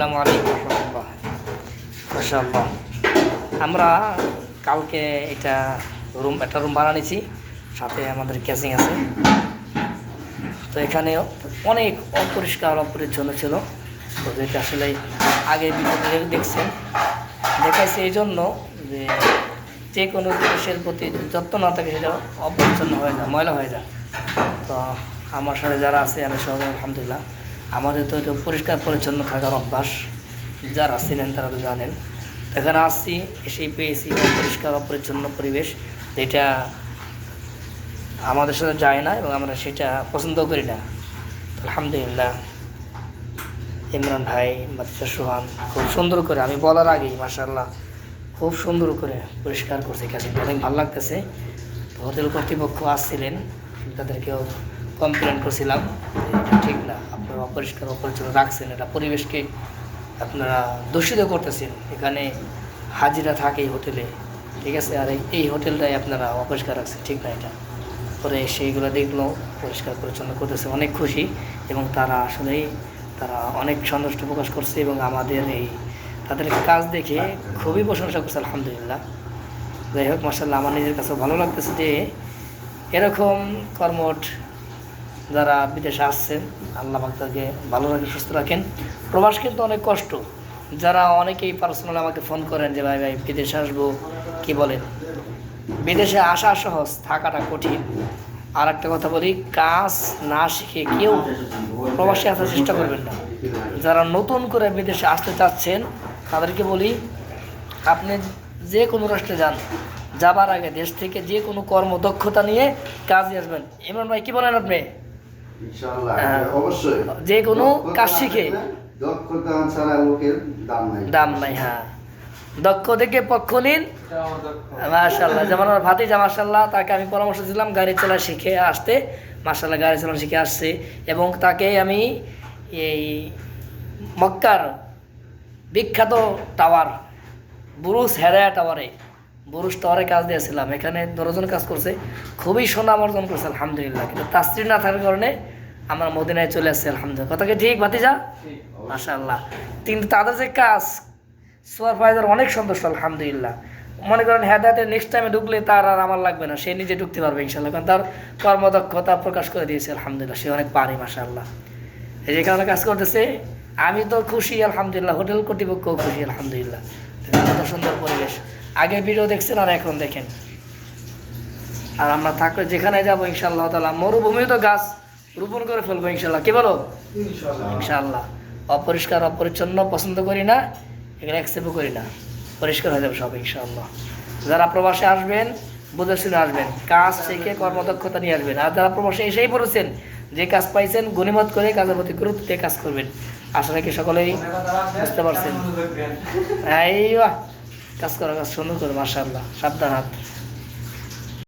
আসসালামু আলাইকুম রহমতুল্লাহ। মাশাআল্লাহ, আমরা কালকে একটা রুম ভাড়া নিয়েছি, সাথে আমাদের ক্যাচিং আছে। তো এখানে অনেক অপরিষ্কার অপরিচ্ছন্ন ছিল। তো যেটা আসলে আগে ভিডিওতে দেখছেন দেখাইছে এই জন্য যে যে কোনো জিনিসের প্রতি যত্ন না থাকে সেটা অপরিচ্ছন্ন হয়ে যায়, ময়লা হয়ে যায়। তো আমার সাথে যারা আছে আমি সবাই আলহামদুলিল্লাহ, আমাদের তো এটা পরিষ্কার পরিচ্ছন্ন থাকার অভ্যাস, যারা ছিলেন তারা তো জানেন। এখানে আসছি, এসেই পেয়েছি পরিষ্কার অপরিচ্ছন্ন পরিবেশ, যেটা আমাদের সাথে যায় না এবং আমরা সেটা পছন্দ করি না। আলহামদুলিল্লাহ, ইমরান ভাই বাচ্চা সোহান খুব সুন্দর করে, আমি বলার আগেই মাশাআল্লাহ খুব সুন্দর করে পরিষ্কার করছে, কাছে অনেক ভালো লাগতেছে। তো হোটেল কর্তৃপক্ষ আসছিলেন, তাদেরকেও কমপ্লেন করছিলাম এটা ঠিক না, আপনারা অপরিষ্কার অপরিচ্ছন্ন রাখছেন, এটা পরিবেশকে আপনারা দূষিত করতেছেন। এখানে হাজিরা থাকে এই হোটেলে, ঠিক আছে, আর এই হোটেলটাই আপনারা অপরিষ্কার রাখছেন, ঠিক না। এটা পরে সেইগুলো দেখলো পরিষ্কার পরিচ্ছন্ন করতেছে, অনেক খুশি এবং তারা আসলেই অনেক সন্তুষ্ট প্রকাশ করছে এবং আমাদের এই তাদের কাজ দেখে খুবই প্রশংসা করছে আলহামদুলিল্লাহ। যাই হোক মাশাআল্লাহ, আমার নিজের কাছে ভালো লাগতেছে যে এরকম কর্মঠ যারা বিদেশে আসছেন, আল্লাহ পাক তাদেরকে ভালো রাখেন, সুস্থ রাখেন। প্রবাস কিন্তু অনেক কষ্ট, যারা অনেকেই পার্সোনালি আমাকে ফোন করেন যে ভাই বিদেশে আসবো, কি বলেন, বিদেশে আসা সহজ, থাকাটা কঠিন। আর একটা কথা বলি, কাজ না শিখে কেউ প্রবাসে আসার চেষ্টা করবেন না। যারা নতুন করে বিদেশে আসতে চাচ্ছেন তাদেরকে বলি, আপনি যে কোনো রাষ্ট্রে যান, যাবার আগে দেশ থেকে যে কোনো কর্মদক্ষতা নিয়ে কাজে আসবেন। ইমরান ভাই কি বলেন আপনি? অবশ্যই যে কোনো কাজ শিখে, দক্ষতা ছাড়া লোকের দাম নাই। হ্যাঁ, দক্ষ থেকে পক্ষ নিন। মাশাআল্লাহ, যেমন আমার ভাতিজা মাশাআল্লাহ, তাকে আমি পরামর্শ দিলাম গাড়ি চালা শিখে আসতে, মাশাআল্লাহ গাড়ি চালানো শিখে আসছে। এবং তাকে আমি এই মক্কার বিখ্যাত টাওয়ার বুরুজ হেরায়া টাওয়ারে কাজ দিয়েছিলাম। এখানে 10 জন কাজ করছে, খুবই সুনাম অর্জন করছে আলহামদুলিল্লাহ। কিন্তু তাসরির না থাকার কারণে আমরা মদিনায় চলে আসছি আলহামদুলিল্লাহ। কথা কি ঠিক ভাতিজা? মাশাআল্লাহ। কিন্তু তাদের যে কাজ, সুপারভাইজার অনেক সন্তুষ্ট আলহামদুলিল্লাহ। মনে করেন হেদায়েতে নেক্সট টাইমে ঢুকলে তার আর আমার লাগবে না, সে নিজে ঢুকতে পারবে ইনশাআল্লাহ, কারণ তার কর্মদক্ষতা প্রকাশ করে দিয়েছে আলহামদুলিল্লাহ, সে অনেক পারে মাশাআল্লাহ। এই যে কারণে কাজ করতেছে, আমি তো খুশি আলহামদুলিল্লাহ, হোটেল কর্তৃপক্ষও খুশি আলহামদুলিল্লাহ। কত সুন্দর পরিবেশ, আগে ভিডিও দেখছেন আর এখন দেখেন। আর আমরা থাকলে যেখানে যাবো ইনশাআল্লাহ তাআলা মরুভূমিও তো গাছ রোপণ করে ফেলবো ইনশাআল্লাহ, কি বলো? ইনশাআল্লাহ। অপরিষ্কার অপরিচ্ছন্ন পছন্দ করি না, এখানে অ্যাকসেপ্টও করি না, পরিষ্কার হয়ে যাবে সব ইনশাআল্লাহ। যারা প্রবাসে আসবেন বুঝে শুনে আসবেন, কাজ শিখে কর্মদক্ষতা নিয়ে আসবেন। আর যারা প্রবাসে এসেই পড়েছেন, যে কাজ পাইছেন গনিমত করে কাজের প্রতি গুরুত্ব দিয়ে কাজ করবেন। আসলে কি সকলেই বুঝতে পারছেন? এই কাজ করা, কাজ সুন্দর করে মাশাআল্লাহ, সাবধান হাত।